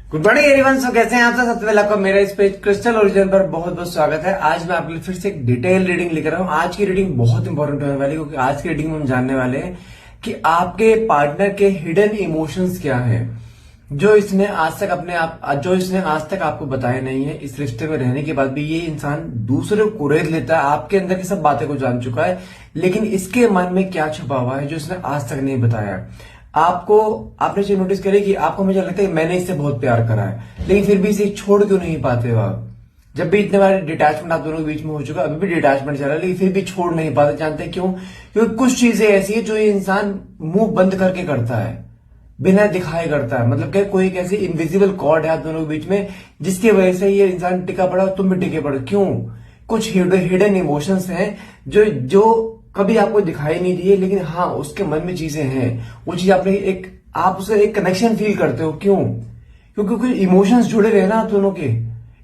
Good morning everyone. सो कैसे हैं आप सब? सबसे पहले आपका मेरा इस पेज क्रिस्टल ओरिजिन पर बहुत बहुत स्वागत है। आज मैं आपके लिए फिर से एक डिटेल रीडिंग लेकर आया हूं। आज की रीडिंग बहुत इंपॉर्टेंट होने वाली है क्योंकि आज की रीडिंग में हम जानने वाले हैं कि आपके पार्टनर के हिडन इमोशंस क्या है जो इसने आज तक आपको बताया नहीं है। इस रिश्ते में रहने के बाद भी ये इंसान दूसरे को कुरेद लेता है, आपके अंदर की सब बातें को जान चुका है, लेकिन इसके मन में क्या छुपा हुआ है जो इसने आज तक नहीं बताया। आपने चीज नोटिस करी कि आपको मुझे लगता है मैंने इससे बहुत प्यार करा है, लेकिन फिर भी इसे छोड़ क्यों नहीं पाते हो आप? जब भी इतने बार डिटैचमेंट आप दोनों के बीच में हो चुका, अभी भी डिटैचमेंट चल रहा है, लेकिन फिर भी छोड़ नहीं पाते। जानते हैं क्यों? क्योंकि कुछ चीजें ऐसी है जो ये इंसान मुंह बंद करके करता है, बिना दिखाए करता है। मतलब कि कोई एक ऐसी इनविजिबल कॉर्ड है आप दोनों के बीच में जिसकी वजह से ये इंसान टिका पड़ा और तुम भी टिके पड़े। क्यों? कुछ हिडन इमोशंस हैं जो कभी आपको दिखाई नहीं दिए, लेकिन हाँ उसके मन में चीजें हैं। वो चीज आप उससे एक कनेक्शन फील करते हो। क्यों? क्योंकि कुछ इमोशंस जुड़े रहे ना आप दोनों के।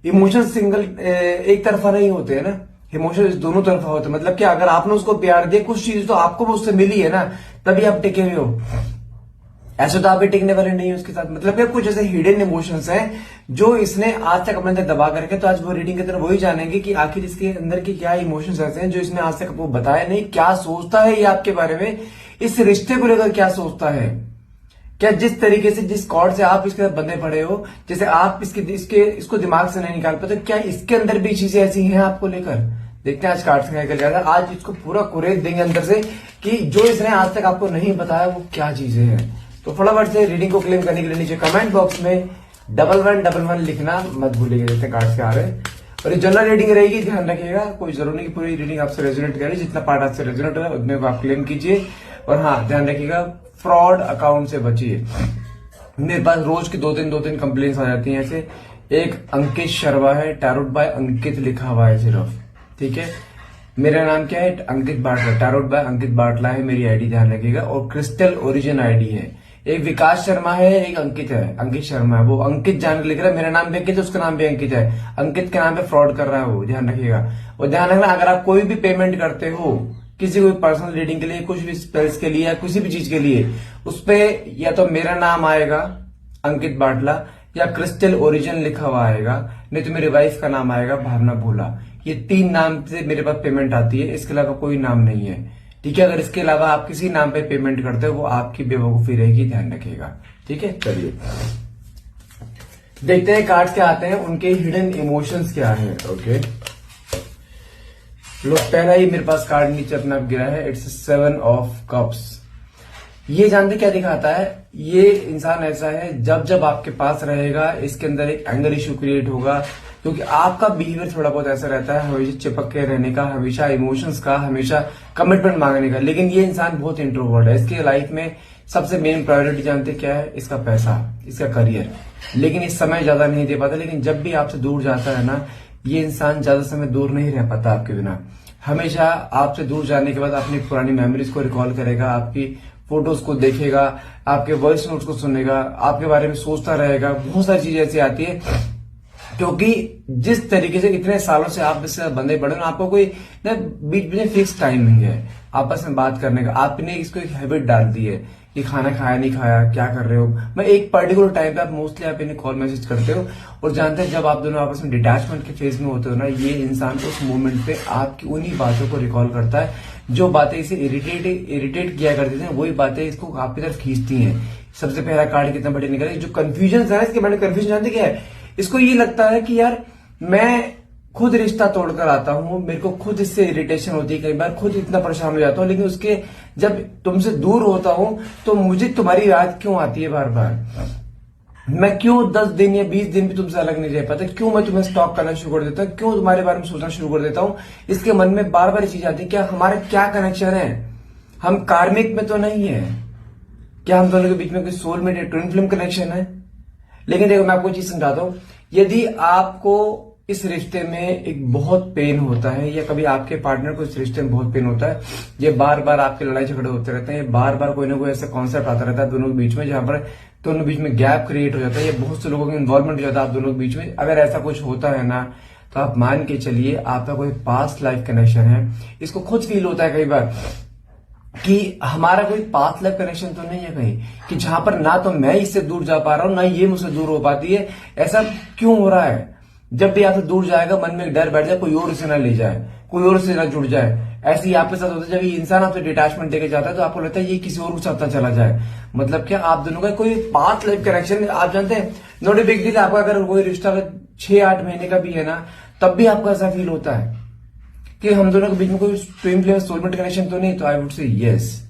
इमोशंस एक तरफा नहीं होते है ना, इमोशंस दोनों तरफा होते हैं। मतलब कि अगर आपने उसको प्यार दिया, कुछ चीज तो आपको भी उससे मिली है ना, तभी आप टिके हुए हो। ऐसे तो आप भी टिकने वाले नहीं हो उसके साथ। मतलब कि कुछ ऐसे हिडन इमोशंस हैं जो इसने आज तक अपने अंदर दबा करके, तो आज वो रीडिंग के अंदर वही जानेंगे कि आखिर इसके अंदर की क्या इमोशंस ऐसे हैं जो इसने आज तक आपको बताया नहीं। क्या सोचता है ये आपके बारे में, इस रिश्ते को लेकर क्या सोचता है। क्या जिस तरीके से, जिस कॉर्ड से आप इसके साथ बंधे पड़े हो, जैसे आप इसको दिमाग से नहीं निकाल पाते, क्या इसके अंदर भी चीजें ऐसी हैं आपको लेकर? देखते हैं आज कार्ड से निकल जाता है। आज इसको पूरा कुरेद देंगे अंदर से कि जो इसने आज तक आपको नहीं बताया वो क्या चीजें हैं। तो फटाफट से रीडिंग को क्लेम करने के लिए नीचे कमेंट बॉक्स में 1111 लिखना मत भूलिएगा। देखते हैं कार्ड्स क्या आ रहे हैं। और ये जनरल रीडिंग रहेगी, ध्यान रखिएगा। कोई जरूरी नहीं कि पूरी रीडिंग आपसे रेजोनेट करे, जितना पार्ट आपसे रेजोनेट हो रहा है उतने को आप क्लेम कीजिए। और हाँ, ध्यान रखिएगा, फ्रॉड अकाउंट से बचिए। मेरे पास रोज की दो तीन कंप्लेंट्स आ जाती हैं ऐसे। एक अंकित शर्मा है, टैरोट बाय अंकित लिखा हुआ है सिर्फ, ठीक है। मेरा नाम क्या है? अंकित बाटला। टैरोट बाय अंकित बाटला है मेरी आईडी, ध्यान रखिएगा। और क्रिस्टल ओरिजिन आईडी है। एक विकास शर्मा है, एक अंकित है, अंकित शर्मा है। वो अंकित जान लिख रहा है, मेरा नाम भी अंकित है, उसका नाम भी अंकित है। अंकित के नाम पे फ्रॉड कर रहा है वो, ध्यान रखिएगा। और ध्यान रखना, अगर आप कोई भी पेमेंट करते हो किसी कोई पर्सनल रीडिंग के लिए, कुछ भी स्पेल्स के लिए या किसी भी चीज के लिए, उसपे या तो मेरा नाम आएगा अंकित बाटला या क्रिस्टल ओरिजिन लिखा हुआ आएगा, नहीं तो मेरी वाइफ का नाम आएगा भावना भोला। ये 3 नाम से मेरे पास पेमेंट आती है, इसके अलावा कोई नाम नहीं है, ठीक है। अगर इसके अलावा आप किसी नाम पे पेमेंट करते हो वो आपकी बेवकूफी रहेगी, ध्यान रखिएगा, ठीक है। चलिए देखते हैं कार्ड्स क्या आते हैं, उनके हिडन इमोशंस क्या है। ओके, लो पहला ही मेरे पास कार्ड नीचे अपना गिरा है, इट्स 7 ऑफ कप्स। ये जानते क्या दिखाता है? ये इंसान ऐसा है जब जब आपके पास रहेगा इसके अंदर एक एंगर इश्यू क्रिएट होगा, क्योंकि आपका बिहेवियर थोड़ा बहुत ऐसा रहता है, हमेशा चिपक के रहने का, हमेशा इमोशंस का, हमेशा कमिटमेंट मांगने का। लेकिन ये इंसान बहुत इंट्रोवर्ट है। इसके लाइफ में सबसे मेन प्रायोरिटी जानते क्या है? इसका पैसा, इसका करियर। लेकिन इस समय ज्यादा नहीं दे पाता। लेकिन जब भी आपसे दूर जाता है ना, ये इंसान ज्यादा समय दूर नहीं रह पाता आपके बिना। हमेशा आपसे दूर जाने के बाद अपनी पुरानी मेमोरीज को रिकॉल करेगा, आपकी फोटोज को देखेगा, आपके वॉइस नोट्स को सुनेगा, आपके बारे में सोचता रहेगा। बहुत सारी चीजें ऐसी आती है क्योंकि जिस तरीके से इतने सालों से आप इससे बंधे पड़े ना, आपको कोई ना बीच में फिक्स टाइमिंग है आपस में बात करने का। आपने इसको एक हैबिट डाल दी है कि खाना खाया नहीं खाया, क्या कर रहे हो। मैं एक पर्टिकुलर टाइम पे आप मोस्टली आप इन्हें कॉल मैसेज करते हो, और जानते हैं जब आप दोनों आपस में डिटैचमेंट के फेज में होते हो ना, ये इंसान उस मोमेंट पे आपकी उन्हीं बातों को रिकॉल करता है जो बातें इसे इरिटेट किया करती थी, वही बातें इसको आपकी तरफ खींचती हैं। सबसे पहला कार्ड कितना बड़ी निकला, जो कंफ्यूजन है इसके बारे में। कंफ्यूजन जानते क्या है? इसको ये लगता है कि यार मैं खुद रिश्ता तोड़कर आता हूं, मेरे को खुद इससे इरिटेशन होती है, कई बार खुद इतना परेशान हो जाता हूं, लेकिन उसके जब तुमसे दूर होता हूं तो मुझे तुम्हारी याद क्यों आती है बार बार। मैं क्यों 10 दिन या 20 दिन भी तुमसे अलग नहीं रह पाता, क्यों मैं तुम्हें स्टॉक करना शुरू कर देता हूं, क्यों तुम्हारे बारे में सोचना शुरू कर देता हूं। इसके मन में बार बार चीज आती है, क्या हमारा क्या कनेक्शन है? हम कार्मिक में तो नहीं है क्या? हम दोनों के बीच में कोई सोलमेट ट्विन फ्लेम कनेक्शन है? लेकिन देखो मैं आपको चीज समझाता हूं। यदि आपको इस रिश्ते में एक बहुत पेन होता है, या कभी आपके पार्टनर को इस रिश्ते में बहुत पेन होता है, ये बार बार आपके लड़ाई झगड़े होते रहते हैं, ये बार बार कोई ना कोई ऐसा कॉन्सेप्ट आता रहता है दोनों के बीच में, जहां पर दोनों के बीच में गैप क्रिएट हो जाता है, या बहुत से लोगों का इन्वॉल्वमेंट हो जाता है आप दोनों के बीच में। अगर ऐसा कुछ होता है ना, तो आप मान के चलिए आपका कोई पास्ट लाइफ कनेक्शन है। इसको खुद फील होता है कई बार कि हमारा कोई पाथ लाइफ कनेक्शन तो नहीं है कहीं, कि जहां पर ना तो मैं इससे दूर जा पा रहा हूं ना ये मुझसे दूर हो पाती है। ऐसा क्यों हो रहा है? जब भी आपसे दूर जाएगा मन में एक डर बैठ जाए कोई और इसे ना ले जाए, कोई और से ना जुड़ जाए। ऐसे ही आपके साथ होता है, जब ये इंसान आपसे डिटैचमेंट देके जाता है तो आपको लगता है ये किसी और के साथ ना चला जाए। मतलब क्या आप दोनों का कोई पाथ लाइफ कनेक्शन, आप जानते हैं नॉट ए बिग डील। आपका अगर कोई रिश्ता अगर 6-8 महीने का भी है ना, तब भी आपको ऐसा फील होता है कि हम दोनों के बीच में कोई ट्विन फ्लेम सोलमेंट कनेक्शन तो नहीं, तो आई वुड से यस।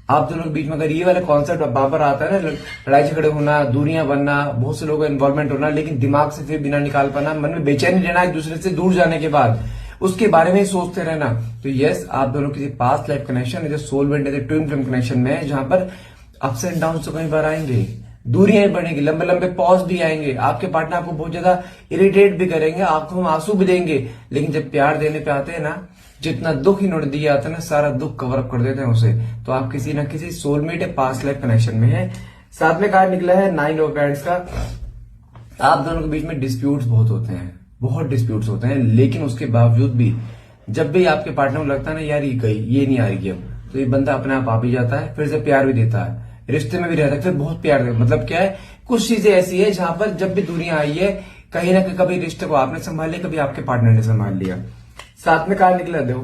आप दोनों के बीच में अगर ये वाला कॉन्सेप्ट बार आता है ना, लड़ाई झगड़े होना, दूरियां बनना, बहुत से लोगों का इन्वॉल्वमेंट होना, लेकिन दिमाग से फिर बिना निकाल पाना, मन में बेचैनी रहना एक दूसरे से दूर जाने के बाद, उसके बारे में ही सोचते रहना, तो यस आप दोनों किसी पास्ट लाइफ कनेक्शन, सोलमेंट या ट्विन फ्लेम कनेक्शन में है, जहां पर अप्स एंड डाउन तो कई बार आएंगे, दूरियां बढ़ेंगी, लंबे लंबे पॉज भी आएंगे, आपके पार्टनर आपको बहुत ज्यादा इरिटेट भी करेंगे, आंखों में आंसू भी देंगे, लेकिन जब प्यार देने पे आते हैं ना, जितना दुख इन्होंने दिया आता है ना, सारा दुख कवर अप कर देते हैं उसे। तो आप किसी ना किसी सोलमेट या पास्ट लाइफ कनेक्शन में है। साथ में कार्ड निकला है 9 ऑफ पैंट्स का। आप दोनों के बीच में डिस्प्यूट्स बहुत होते हैं, बहुत डिस्प्यूट्स होते हैं, लेकिन उसके बावजूद भी जब भी आपके पार्टनर को लगता है ना यार ये नहीं आ रही अब, तो ये बंदा अपने आप ही जाता है, फिर से प्यार भी देता है, रिश्ते में भी रहता है, फिर बहुत प्यार देता है। मतलब क्या है, कुछ चीजें ऐसी है जहां पर जब भी दुनिया आई है, कहीं ना कभी रिश्ते को आपने संभाल लिया, कभी आपके पार्टनर ने संभाल लिया। साथ में कार्ड निकला दो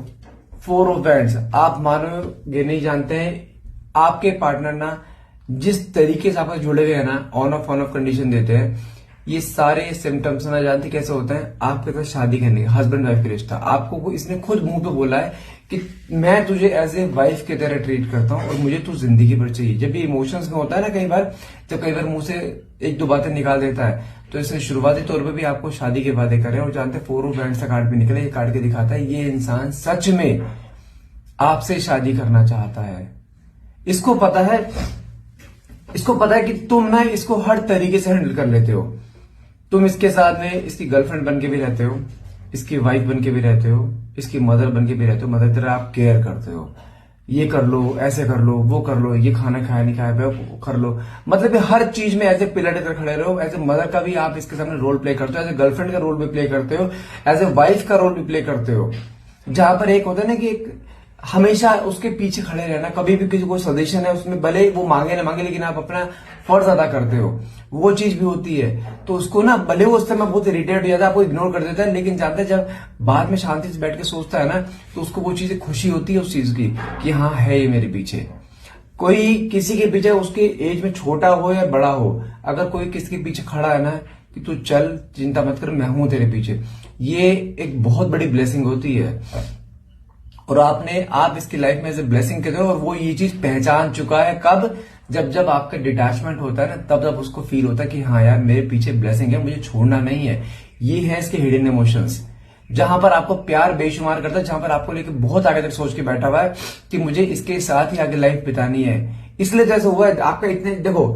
4 ऑफ वैंड्स। आप मानोगे नहीं, जानते हैं आपके पार्टनर ना जिस तरीके से आपसे जुड़े हुए हैं ना, ऑन ऑफ कंडीशन देते हैं, ये सारे सिम्टम्स ना जानते कैसे होते हैं, आपके साथ शादी करने का हस्बैंड वाइफ का रिश्ता, आपको इसने खुद मुंह पे बोला है कि मैं तुझे एज ए वाइफ की तरह ट्रीट करता हूं और मुझे तू जिंदगी भर चाहिए। जब भी इमोशंस में होता है ना, कई बार मुंह से 1-2 बातें निकाल देता है, तो इसने शुरुआती तौर पे भी आपको शादी के वादे करे। और जानते 4 ऑफ वैंड्स का कार्ड भी निकले, ये कार्ड के दिखाता है ये इंसान सच में आपसे शादी करना चाहता है। इसको पता है कि तुम ना इसको हर तरीके से हैंडल कर लेते हो। तुम इसके साथ में इसकी गर्लफ्रेंड बन के भी रहते हो, इसकी वाइफ बन के भी रहते हो, इसकी मदर बन के भी रहते हो, मदर तरह आप केयर करते हो, ये कर लो, ऐसे कर लो, वो कर लो, ये खाना खाया नहीं खाया वो कर लो। मतलब हर चीज में एज ए पिलर की तरह खड़े रहो। एज ए मदर का भी आप इसके सामने रोल प्ले करते हो, एज ए गर्लफ्रेंड का रोल भी प्ले करते हो, एज ए वाइफ का रोल भी प्ले करते हो। जहां पर एक होता है ना कि एक हमेशा उसके पीछे खड़े रहना, कभी भी किसी को सजेशन है उसमें भले वो मांगे ना मांगे, लेकिन आप अपना फर्ज अदा करते हो, वो चीज भी होती है। तो उसको ना भले वो उस समय बहुत इरिटेट हो जाता है, आपको इग्नोर कर देता है, लेकिन जानते हैं जब बाद में शांति से बैठ के सोचता है ना, तो उसको वो चीज खुशी होती है उस चीज की कि हाँ है ये मेरे पीछे। कोई किसी के पीछे, उसके एज में छोटा हो या बड़ा हो, अगर कोई किसी के पीछे खड़ा है ना कि तू चल, चिंता मत कर, मैं हूं तेरे पीछे, ये एक बहुत बड़ी ब्लेसिंग होती है। और आप इसकी लाइफ में एज ए ब्लेसिंग कहते हो, और वो ये चीज पहचान चुका है। कब? जब आपका डिटैचमेंट होता है ना, तब उसको फील होता है कि हाँ यार मेरे पीछे ब्लेसिंग है, मुझे छोड़ना नहीं है। ये है इसके हिडन इमोशंस, जहां पर आपको प्यार बेशुमार करता है, जहां पर आपको लेकर बहुत आगे तक सोच के बैठा हुआ है कि मुझे इसके साथ ही आगे लाइफ बितानी है। इसलिए जैसे हुआ है आपका इतने, देखो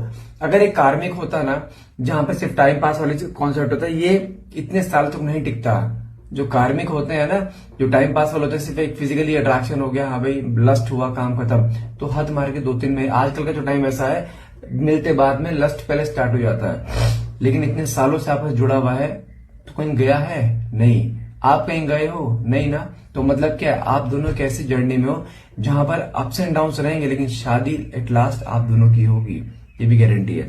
अगर एक कार्मिक होता ना, जहां पर सिर्फ टाइम पास वाले कॉन्सेप्ट होता है, ये इतने साल तक नहीं टिकता। जो कार्मिक होते हैं ना, जो टाइम पास वाले होते हैं, सिर्फ एक फिजिकली अट्रैक्शन हो गया, हाँ भाई लस्ट हुआ, काम खत्म, तो हद मार के 2-3 में, आजकल का जो टाइम ऐसा है, मिलते बाद में लस्ट पहले स्टार्ट हो जाता है। लेकिन इतने सालों से आपस जुड़ा हुआ है, तो कहीं गया है नहीं, आप कहीं गए हो नहीं ना, तो मतलब क्या है, आप दोनों एक ऐसी जर्नी में हो जहां पर अप्स एंड डाउन रहेंगे, लेकिन शादी एट लास्ट आप दोनों की होगी, ये भी गारंटी है।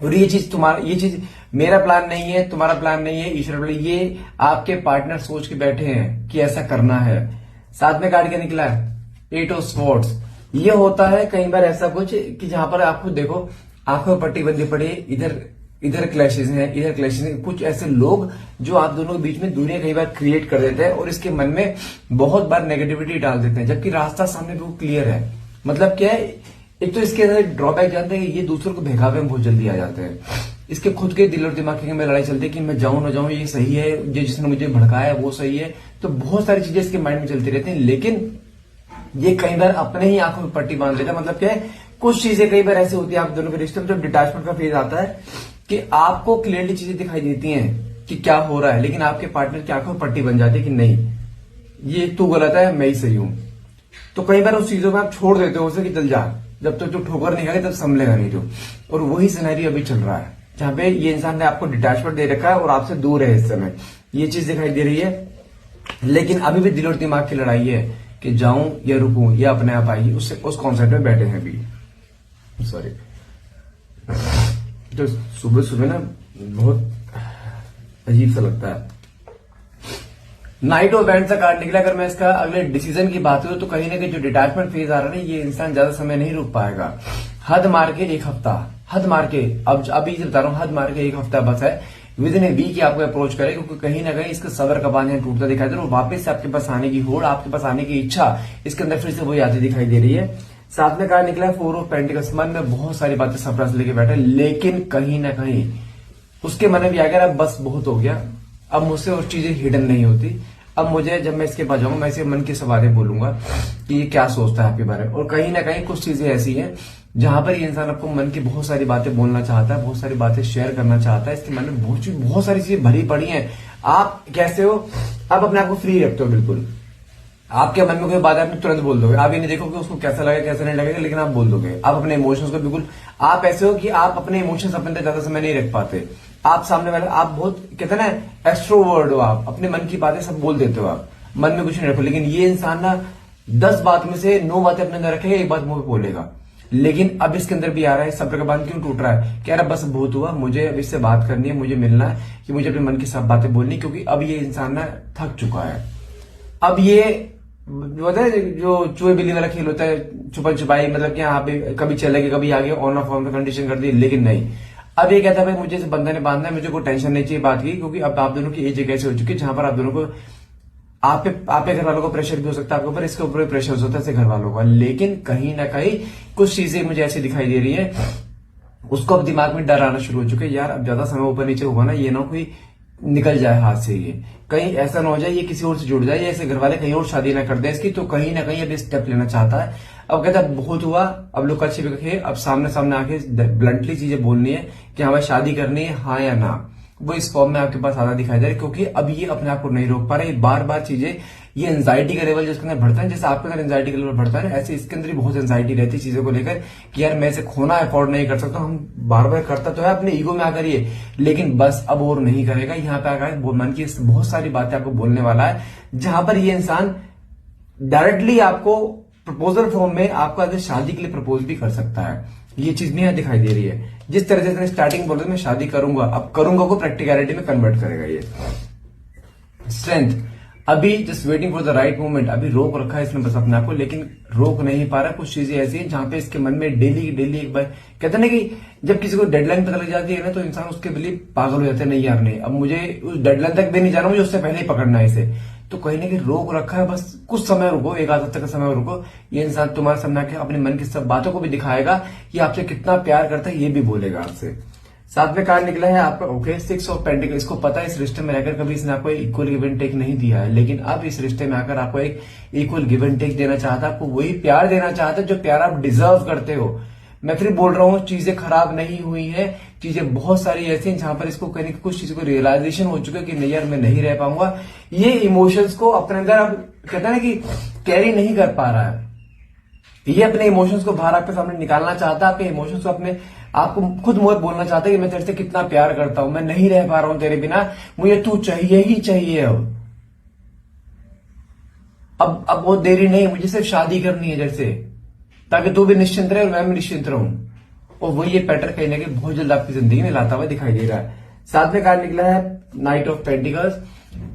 और ये चीज मेरा प्लान नहीं है, तुम्हारा प्लान नहीं है, ईश्वर प्लान, ये आपके पार्टनर सोच के बैठे हैं कि ऐसा करना है। साथ में कार्ड क्या निकला है? 8 ऑफ स्वॉर्ड्स। ये होता है कई बार ऐसा कुछ कि जहां पर आपको देखो आंखों में पट्टी बंदी पड़ी, इधर क्लैशेस हैं, इधर क्लैशेस हैं, कुछ ऐसे लोग जो आप दोनों के बीच में दूरियां कई बार क्रिएट कर देते हैं और इसके मन में बहुत बार नेगेटिविटी डाल देते हैं, जबकि रास्ता सामने बिल्कुल क्लियर है। मतलब क्या है, एक तो इसके अंदर ड्रॉबैक जानते हैं, ये दूसरों को बहकावे में बहुत जल्दी आ जाते हैं। इसके खुद के दिल और दिमाग में लड़ाई चलती है कि मैं जाऊं ना जाऊं, ये सही है, ये जिसने मुझे भड़काया है वो सही है, तो बहुत सारी चीजें इसके माइंड में चलती रहती हैं। लेकिन ये कई बार अपने ही आंखों में पट्टी बांध लेता है। मतलब क्या है, कुछ चीजें कई बार ऐसी होती है आप दोनों के रिश्ते में, जब डिटैचमेंट का फेज आता है कि आपको क्लियरली चीजें दिखाई देती हैं कि क्या हो रहा है, लेकिन आपके पार्टनर की आंखों में पट्टी बन जाती है कि नहीं ये तू गलत है, मैं ही सही हूं। तो कई बार उस चीजों में आप छोड़ देते हो उसे कि चल जा, जब तक तो ठोकर नहीं खाएगा तब संभलेगा नहीं जो। और वही सिनेरियो अभी चल रहा है जहां पे ये इंसान ने आपको डिटैचमेंट दे रखा है और आपसे दूर है इस समय, ये चीज दिखाई दे रही है। लेकिन अभी भी दिल और दिमाग की लड़ाई है कि जाऊं या रुकूं, ये अपने आप आएगी, उससे उस कॉन्सेप्ट में बैठे हैं अभी। सॉरी। तो सुबह सुबह ना बहुत अजीब सा लगता है। नाइट ऑफ बैंड का कार्ड निकला। अगर मैं इसका अगले डिसीजन की बात करूं तो कहीं ना कहीं जो डिटैचमेंट फेज आ रहा है ना, ये इंसान ज्यादा समय नहीं रुक पाएगा। हद मार के एक हफ्ता, हद मार के, अब अभी बता रहा हूं, हद मार के एक हफ्ता बस है। विद इन ए वीक ही आपको अप्रोच करे, क्योंकि कहीं ना कहीं इसका सबर का बांध टूटता दिखाई दे रहा है। वापस से आपके पास आने की होड़, आपके पास आने की इच्छा इसके अंदर फिर से वही आती दिखाई दे रही है। साथ में कार्ड निकला है 4 ऑफ पेंटिकल्स। मन में बहुत सारी बातें सरप्राइज लेके बैठे, लेकिन कहीं ना कहीं उसके मन में भी आ गया अब बस बहुत हो गया, अब मुझसे और चीजें हिडन नहीं होती। अब मुझे, जब मैं इसके पास जाऊंगा, मैं इसे मन की सवालें बोलूंगा कि ये क्या सोचता है आपके बारे में। और कहीं ना कहीं कुछ चीजें ऐसी हैं जहां पर ये इंसान आपको मन की बहुत सारी बातें बोलना चाहता है, बहुत सारी बातें शेयर करना चाहता है। इसके मन में बहुत सारी चीजें भरी पड़ी हैं। आप कैसे हो, आप अपने आप को फ्री रखते हो बिल्कुल। आपके मन में कोई बात है, आप तुरंत बोल दोगे। आप ये नहीं देखोगे उसको कैसा लगेगा कैसा नहीं लगेगा, लेकिन आप बोल दोगे। आप अपने इमोशंस को बिल्कुल, आप ऐसे हो कि आप अपने इमोशंस अपने अंदर ज्यादा समय नहीं रख पाते। आप सामने वाले, आप बहुत कहते हैं ना एक्सट्रोवर्ड हो, आप अपने मन की बातें सब बोल देते हो, आप मन में कुछ नहीं रखो। लेकिन ये इंसान ना 10 बात में से 9 बातें अपने अंदर रखेगा, एक बात मुंह पे बोलेगा। लेकिन अब इसके अंदर भी आ रहा है, सब्र का बांध क्यों टूट रहा है, कह रहा बस बहुत हुआ, मुझे अब इससे बात करनी है, मुझे मिलना है, कि मुझे अपने मन की सब बातें बोलनी, क्योंकि अब ये इंसान ना थक चुका है। अब ये होता है जो चूहे बिल्ली वाला खेल होता है, छुपन छुपाई, मतलब कि यहाँ पे कभी चले गए कभी आगे, ऑन ऑफ ऑन पे कंडीशन कर दी। लेकिन नहीं, अब ये कहता है भाई मुझे इस बंदे ने बांधना है, मुझे कोई टेंशन नहीं चाहिए बात की, क्योंकि अब आप दोनों की एज एक ऐसी हो चुकी है जहां पर आप दोनों को, आपके घर वालों को प्रेशर भी हो सकता है आपके ऊपर, इसके ऊपर भी प्रेशर हो सकता है घर वालों का। लेकिन कहीं ना कहीं कुछ चीजें मुझे ऐसी दिखाई दे रही है, उसको अब दिमाग में डर आना शुरू हो चुका है, यार अब ज्यादा समय ऊपर नीचे होगा ना, ये ना कोई निकल जाए हाथ से, ये कहीं ऐसा ना हो जाए ये किसी और से जुड़ जाए, या ऐसे घर वाले कहीं और शादी ना कर दे इसकी। तो कहीं ना कहीं अब स्टेप लेना चाहता है। अब कहता है बहुत हुआ, अब लुका छिपे, अब सामने सामने आके ब्लंटली चीजें बोलनी है कि हमें शादी करनी है, हाँ या ना। वो इस फॉर्म में आपके पास आधा दिखाई दे रहा है, क्योंकि अब ये अपने आप को नहीं रोक पा रहा है। बार बार चीजें, ये एंजाइटी का लेवल जिसके अंदर बढ़ता है, जैसे आपके अंदर एंजाइटी का लेवल बढ़ता है, ऐसे इसके अंदर भी बहुत एंजाइटी रहती है चीजों को लेकर कि यार मैं इसे खोना अफोर्ड नहीं कर सकता। हम बार बार करता तो है अपने ईगो में आकर ये, लेकिन बस अब और नहीं करेगा। यहाँ पे आकर मन की बहुत सारी बातें आपको बोलने वाला है, जहां पर ये इंसान डायरेक्टली आपको प्रपोजल फॉर्म में आपको आगे शादी के लिए प्रपोज भी कर सकता है। ये चीज भी यहाँ दिखाई दे रही है। जिस तरह से स्टार्टिंग बोला मैं शादी करूंगा, अब करूंगा को प्रैक्टिकलिटी में कन्वर्ट करेगा ये। स्ट्रेंथ, अभी just waiting for the right moment, अभी रोक रखा है इसने बस अपने आप को, लेकिन रोक नहीं पा रहा। कुछ चीजें ऐसी हैं जहां पे इसके मन में डेली डेली एक बार कहते हैं ना कि जब किसी को डेडलाइन पता लग जाती है ना, तो इंसान उसके लिए पागल हो जाते हैं, नहीं यार नहीं, अब मुझे उस डेडलाइन तक भी नहीं जाना, मुझे उससे पहले ही पकड़ना है इसे। तो कहीं ना कहीं रोक रखा है, बस कुछ समय रुको, एक आध हफ्ते का समय रुको। ये इंसान तुम्हारे सामने आके अपने मन की सब बातों को भी दिखाएगा कि आपसे कितना प्यार करता है, ये भी बोलेगा आपसे। साथ में कार्ड निकला है आपका ओके 6 ऑफ पेंटिकल। इसको पता है इस रिश्ते में रहकर कभी इसने आपको इक्वल गिव एंड टेक नहीं दिया है, लेकिन अब इस रिश्ते में आकर आपको एक इक्वल गिव एंड टेक देना चाहता है, आपको वही प्यार देना चाहता है जो प्यार आप डिजर्व करते हो। मैं फिर बोल रहा हूं, चीजें खराब नहीं हुई है, चीजें बहुत सारी ऐसी हैं जहां पर इसको कहीं कुछ चीजों को रियलाइजेशन हो चुका है कि नहीं यार मैं नहीं रह पाऊंगा। ये इमोशंस को अपने अंदर अब कहते हैं ना कि कैरी नहीं कर पा रहा है, ये अपने इमोशंस को बाहर आपके सामने निकालना चाहता है, आपके इमोशंस को अपने आपको खुद मुंह बोलना चाहता है कि मैं तेरे से कितना प्यार करता हूं, मैं नहीं रह पा रहा हूं तेरे बिना, मुझे तू चाहिए ही चाहिए। अब बहुत देरी नहीं, मुझे सिर्फ शादी करनी है जैसे, ताकि तू भी निश्चिंत रहे और मैं भी निश्चिंत रहूं। और वही ये पैटर्न कहीं ना कहीं बहुत जल्द आपकी जिंदगी में लाता हुआ दिखाई दे रहा है। साथ में कार्ड निकला है नाइट ऑफ पेंटिकल्स।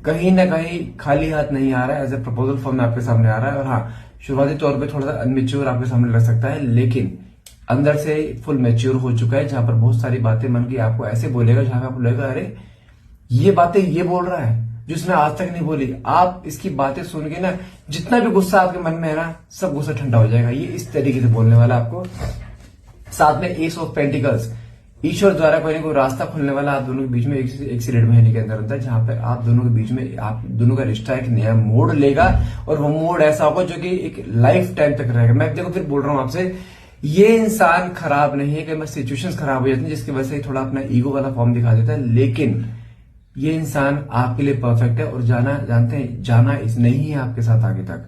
कहीं ना कहीं खाली हाथ नहीं आ रहा है, एज ए प्रपोजल फॉर्म में आपके सामने आ रहा है। और हाँ, शुरुआती तौर पे थोड़ा सा अनमेच्योर आपके सामने लग सकता है, लेकिन अंदर से फुल मैच्योर हो चुका है, जहां पर बहुत सारी बातें मन की आपको ऐसे बोलेगा जहां पर आपको लगेगा अरे ये बातें ये बोल रहा है जो उसने आज तक नहीं बोली। आप इसकी बातें सुन के ना, जितना भी गुस्सा आपके मन में है ना, सब गुस्सा ठंडा हो जाएगा। ये इस तरीके से बोलने वाला आपको। साथ में एस ऑफ पेंटिकल्स, ईश्वर द्वारा कोई ना कोई रास्ता खुलने वाला आप दोनों के बीच में एक से 1.5 महीने के अंदर अंदर, जहां पे आप दोनों के बीच में आप दोनों का रिश्ता एक नया मोड़ लेगा। और वो मोड़ ऐसा होगा जो कि एक लाइफ टाइम तक रहेगा। मैं देखो फिर बोल रहा हूं आपसे, ये इंसान खराब नहीं है कि मैं सिचुएशंस खराब हो जाती है जिसकी वजह से थोड़ा अपना ईगो वाला फॉर्म दिखा देता है, लेकिन ये इंसान आपके लिए परफेक्ट है। और जानते हैं, जाना इस नहीं है आपके साथ आगे तक,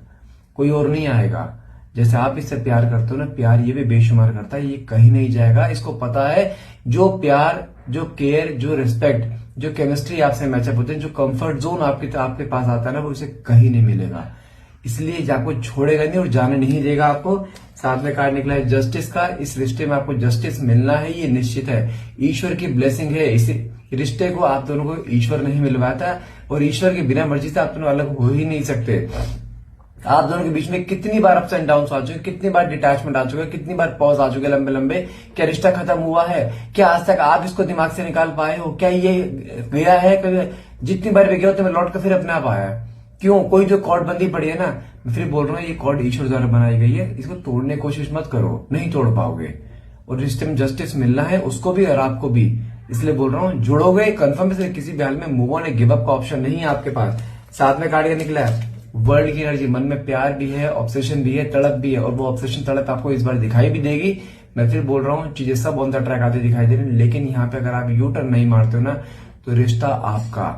कोई और नहीं आएगा। जैसे आप इससे प्यार करते हो ना, प्यार ये भी बेशुमार करता है, ये कहीं नहीं जाएगा। इसको पता है जो प्यार, जो केयर, जो रिस्पेक्ट, जो केमिस्ट्री आपसे मैचअप होते हैं, जो कंफर्ट जोन आपके पास आता है ना, वो इसे कहीं नहीं मिलेगा। इसलिए आपको छोड़ेगा नहीं और जाने नहीं देगा आपको। साथ में कार्ड निकला है जस्टिस का। इस रिश्ते में आपको जस्टिस मिलना है, ये निश्चित है। ईश्वर की ब्लेसिंग है। इस रिश्ते को आप दोनों को ईश्वर नहीं मिलवाता और ईश्वर की बिना मर्जी से आप दोनों अलग हो ही नहीं सकते। आप दोनों के बीच में कितनी बार अप्स एंड डाउन आ चुके, कितनी बार डिटैचमेंट आ चुके, कितनी बार पॉज आ चुके लंबे लंबे। क्या रिश्ता खत्म हुआ है? क्या आज तक आप इसको दिमाग से निकाल पाए हो? क्या ये गया है कभी? जितनी बार भी गया हो तो लौट कर फिर अपने आप आया। क्यों? कोई जो कॉर्ड बंदी पड़ी है ना, मैं फिर बोल रहा हूँ ये कॉर्ड ईश्वर द्वारा बनाई गई है। इसको तोड़ने की कोशिश मत करो, नहीं तोड़ पाओगे। और रिश्ते में जस्टिस मिलना है उसको भी और आपको भी, इसलिए बोल रहा हूँ जुड़ोगे कंफर्म से। किसी भी हाल में मूव ऑन गिव अप का ऑप्शन नहीं है आपके पास। साथ में कार्ड निकला है वर्ल्ड की एनर्जी। मन में प्यार भी है, ऑब्सेशन भी है, तड़प भी है और वो ऑब्सेशन तड़प आपको इस बार दिखाई भी देगी। मैं फिर बोल रहा हूँ चीजें सब ऑन द ट्रैक आती दिखाई दे रही, लेकिन यहाँ पे अगर आप यू टर्न नहीं मारते हो ना तो रिश्ता आपका,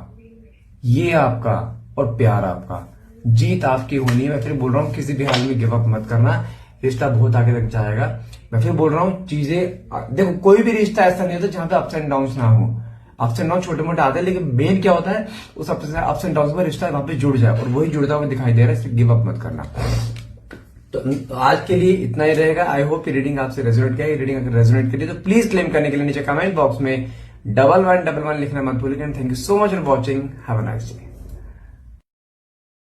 ये आपका और प्यार आपका, जीत आपकी होनी है। मैं फिर बोल रहा हूँ किसी भी हाल में गिव अप मत करना, रिश्ता बहुत आगे तक जाएगा। मैं फिर बोल रहा हूँ चीजें देखो, कोई भी रिश्ता ऐसा नहीं होता जहां पे अप्स एंड डाउन ना हो। अप्स एंड डाउन छोटे मोटे आते हैं, लेकिन मेन क्या होता है उस अप्स एंड डाउन में रिश्ता वहां पे जुड़ जाए और वही जुड़ता हुआ दिखाई दे रहा है। गिव अप मत करना। तो आज के लिए इतना ही रहेगा। आई होप ये रीडिंग आपसे रेजोनेट किया। ये रीडिंग अगर रेजोनेट करिए तो प्लीज क्लेम करने के लिए नीचे कमेंट बॉक्स में 1111 लिखना मत भूलिएगा। Thank you so much for watching. Have a nice day.